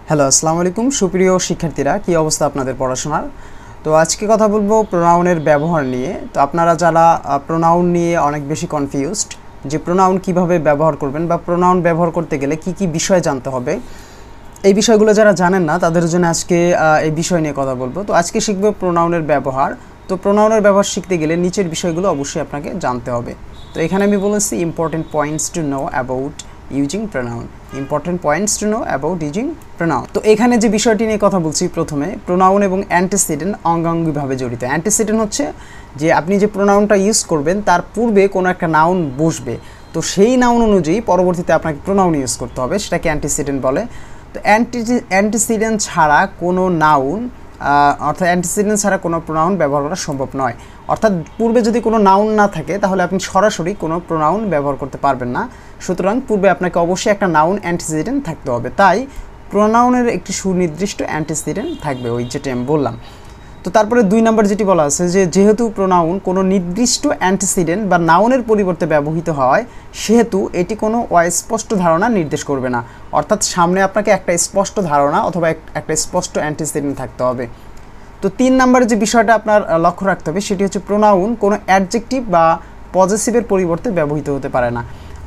Hello, আসসালামু আলাইকুম সুপ্রিয় শিক্ষার্থীরা, কি অবস্থা আপনাদের পড়াশোনার? তো আজকে কথা বলবো প্রোনাউনের ব্যবহার নিয়ে। তো আপনারা যারা প্রোনাউন নিয়ে অনেক বেশি কনফিউজড, যে প্রোনাউন কিভাবে ব্যবহার করবেন বা প্রোনাউন ব্যবহার করতে গেলে কি কি বিষয় জানতে হবে, এই বিষয়গুলো যারা জানেন না তাদের জন্য আজকে এই বিষয় নিয়ে কথা বলবো। তো আজকে শিখবো প্রোনাউনের ব্যবহার। তো প্রোনাউনের ব্যবহার শিখতে গেলে নিচের বিষয়গুলো অবশ্যই আপনাকে জানতে হবে। তো এখানে আমি বলেছি important points to know about using pronoun. Important points to know about using pronoun. তো এখানে যে বিষয়টি নিয়ে কথা বলছি, প্রথমে প্রোনাউন এবং অ্যান্টিসিডেন্ট অঙ্গাঙ্গিভাবে জড়িত। অ্যান্টিসিডেন্ট হচ্ছে যে আপনি যে প্রোনাউনটা ইউজ করবেন তার পূর্বে কোনো একটা নাউন বসবে, তো সেই নাউন অনুযায়ী পরবর্তীতে আপনাকে প্রোনাউন ইউজ করতে হবে, সেটাকে অ্যান্টিসিডেন্ট বলে। তো অ্যান্টিসিডেন্ট ছাড়া কোনো নাউন অর্থাৎ অ্যান্টিসিডেন্ট ছাড়া কোনো প্রোনাউন ব্যবহার করা সম্ভব নয়। অর্থাৎ পূর্বে যদি কোনো নাউন না থাকে তাহলে আপনি সরাসরি কোনো প্রোনাউন ব্যবহার করতে পারবেন না। সুতরাং পূর্বে আপনাকে অবশ্যই একটা নাউন অ্যান্টিসিডেন্ট থাকতে হবে, তাই প্রোনাউনের একটি সুনির্দিষ্ট অ্যান্টিসিডেন্ট থাকবে, ওই যেটা আমি বললাম। তো তারপরে 2 নম্বর যেটি বলা আছে যে যেহেতু প্রোনাউন কোনো নির্দিষ্ট অ্যান্টিসিডেন্ট বা নাউনের পরিবর্তে ব্যবহৃত হয়, সেহেতু এটি কোনো অস্পষ্ট ধারণা নির্দেশ করবে না। অর্থাৎ সামনে আপনাকে একটা স্পষ্ট ধারণা অথবা একটা স্পষ্ট অ্যান্টিসিডেন্ট থাকতে হবে। তো 3 নম্বরে যে বিষয়টা আপনার লক্ষ্য রাখতে হবে সেটি হচ্ছে প্রোনাউন কোনো অ্যাডজেক্টিভ বা পজেসিভের পরিবর্তে ব্যবহৃত হতে পারে না।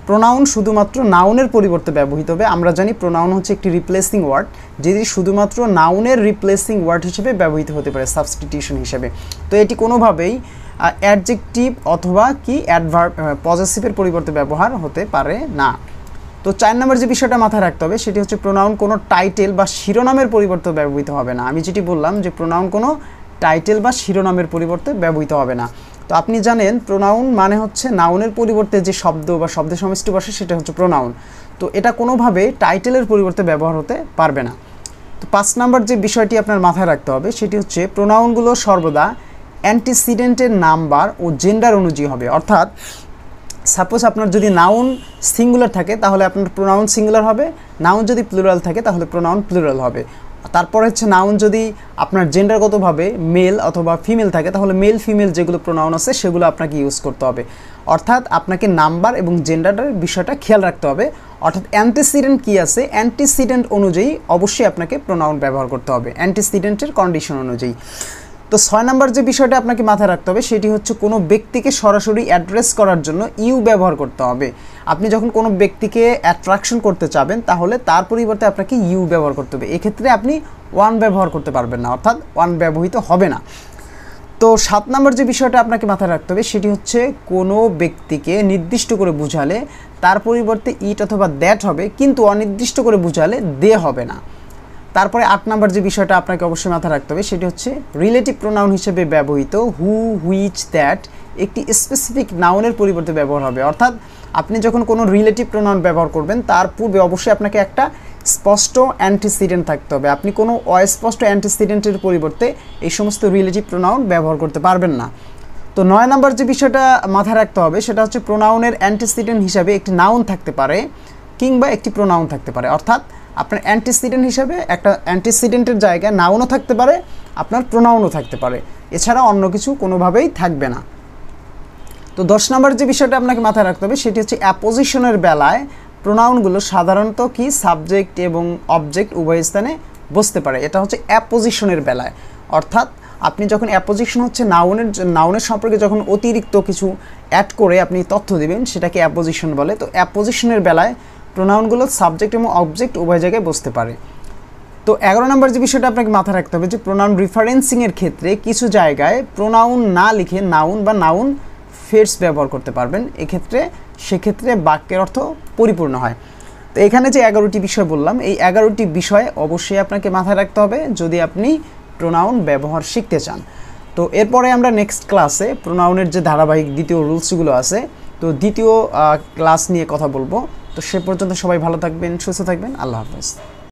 প্রোনাউন শুধুমাত্র নাউনের পরিবর্তে ব্যবহৃত হবে। আমরা জানি প্রোনাউন হচ্ছে একটি রিপ্লেসিং ওয়ার্ড, যেটি শুধুমাত্র নাউনের রিপ্লেসিং ওয়ার্ড হিসেবে ব্যবহৃত হতে পারে, সাবস্টিটিউশন হিসেবে। তো এটি কোনোভাবেই অ্যাডজেক্টিভ অথবা কি অ্যাডভার্ব পজেসিভের পরিবর্তে ব্যবহার হতে পারে না। তো 4 নম্বর যে বিষয়টা মাথায় রাখতে হবে সেটি হচ্ছে প্রোনাউন কোনো টাইটেল বা শিরোনামের পরিবর্তে ব্যবহৃত হবে না। আমি যেটি বললাম যে প্রোনাউন কোনো টাইটেল বা শিরোনামের পরিবর্তে ব্যবহৃত হবে না। তো আপনি জানেন প্রোনাউন মানে হচ্ছে নাউনের পরিবর্তে যে শব্দ বা শব্দের সমষ্টি বসে সেটা হচ্ছে প্রোনাউন। তো এটা কোনোভাবে টাইটেলের পরিবর্তে ব্যবহার হতে পারবে না। তো 5 নম্বর যে বিষয়টি আপনার মাথায় রাখতে হবে সেটি হচ্ছে প্রোনাউনগুলো সর্বদা অ্যান্টিসিডেন্টের নাম্বার ও জেন্ডার অনুযায়ী হবে। অর্থাৎ সাপোজ আপনার যদি নাউন সিঙ্গুলার থাকে তাহলে আপনার প্রোনাউন সিঙ্গুলার হবে, নাউন যদি প্লুরাল থাকে তাহলে প্রোনাউন প্লুরাল হবে। তারপর হচ্ছে নাউন যদি আপনার জেন্ডারগতভাবে মেল অথবা ফিমেল থাকে তাহলে মেল ফিমেল যেগুলো প্রোনাউন আছে সেগুলো আপনাকে ইউজ করতে হবে। অর্থাৎ আপনাকে নাম্বার এবং জেন্ডারের বিষয়টা খেয়াল রাখতে হবে। অর্থাৎ অ্যান্টিসিডেন্ট কী আছে, অ্যান্টিসিডেন্ট অনুযায়ী অবশ্যই আপনাকে প্রোনাউন ব্যবহার করতে হবে, অ্যান্টিসিডেন্টের কন্ডিশন অনুযায়ী। তো 6 নম্বর যে বিষয়টা আপনাকে মাথায় রাখতে হবে সেটি হচ্ছে কোনো ব্যক্তিকে সরাসরি অ্যাড্রেস করার জন্য ইউ ব্যবহার করতে হবে। আপনি যখন কোনো ব্যক্তিকে অ্যাট্রাকশন করতে চাবেন তাহলে তার পরিবর্তে আপনাকে ইউ ব্যবহার করতে হবে। এক্ষেত্রে আপনি ওয়ান ব্যবহার করতে পারবেন না, অর্থাৎ ওয়ান ব্যবহৃত হবে না। তো 7 নম্বর যে বিষয়টা আপনাকে মাথায় রাখতে হবে সেটি হচ্ছে কোনো ব্যক্তিকে নির্দিষ্ট করে বুঝালে তার পরিবর্তে ইট অথবা দ্যাট হবে, কিন্তু অনির্দিষ্ট করে বুঝালে দে হবে না। তারপরে 8 নম্বর যে বিষয়টা আপনাকে অবশ্যই মাথায় রাখতে হবে সেটি হচ্ছে রিলেটিভ প্রোনাউন হিসেবে ব্যবহৃত হু, হুইচ, দ্যাট একটি স্পেসিফিক নাউনের পরিবর্তে ব্যবহার হবে। অর্থাৎ আপনি যখন কোনো রিলেটিভ প্রোনাউন ব্যবহার করবেন তার পূর্বে অবশ্যই আপনাকে একটা স্পষ্ট অ্যান্টিসিডেন্ট থাকতে হবে। আপনি কোনো অস্পষ্ট অ্যান্টিসিডেন্টের পরিবর্তে এই সমস্ত রিলেটিভ প্রোনাউন ব্যবহার করতে পারবেন না। তো 9 নম্বর যে বিষয়টা মাথায় রাখতে হবে সেটা হচ্ছে প্রোনাউনের অ্যান্টিসিডেন্ট হিসাবে একটি নাউন থাকতে পারে কিংবা একটি প্রোনাউন থাকতে পারে। অর্থাৎ আপনার অ্যান্টিসিডেন্ট হিসাবে একটা অ্যান্টিসিডেন্টের জায়গায় নাউনও থাকতে পারে, আপনার প্রোনাউনও থাকতে পারে, এছাড়া অন্য কিছু কোনোভাবেই থাকবে না। তো 10 নম্বর যে বিষয়টা আপনাকে মাথায় রাখতে হবে সেটি হচ্ছে অ্যাপোজিশনের বেলায় প্রোনাউনগুলো সাধারণত কি সাবজেক্ট এবং অবজেক্ট উভয় স্থানে বসতে পারে। এটা হচ্ছে অ্যাপোজিশনের বেলায়। অর্থাৎ আপনি যখন অ্যাপোজিশন হচ্ছে নাউনের সম্পর্কে যখন অতিরিক্ত কিছু অ্যাড করে আপনি তথ্য দেবেন সেটাকে অ্যাপোজিশন বলে। তো অ্যাপোজিশনের বেলায় প্রোনাউনগুলো সাবজেক্ট এবং অবজেক্ট উভয় জায়গায় বসতে পারে। তো 11 নম্বর যে বিষয়টা আপনাকে মাথায় রাখতে হবে যে প্রোনাউন রিফারেন্সিংয়ের ক্ষেত্রে কিছু জায়গায় প্রোনাউন না লিখে নাউন বা নাউন ফ্রেজ ব্যবহার করতে পারবেন। সেক্ষেত্রে বাক্যের অর্থ পরিপূর্ণ হয়। তো এখানে যে 11টি বিষয় বললাম এই 11টি বিষয় অবশ্যই আপনাকে মাথায় রাখতে হবে যদি আপনি প্রোনাউন ব্যবহার শিখতে চান। তো এরপরে আমরা নেক্সট ক্লাসে প্রোনাউনের যে ধারাবাহিক দ্বিতীয় রুলসগুলো আছে তো দ্বিতীয় ক্লাস নিয়ে কথা বলবো। তো সে পর্যন্ত সবাই ভালো থাকবেন, সুস্থ থাকবেন, আল্লাহ হাফেজ।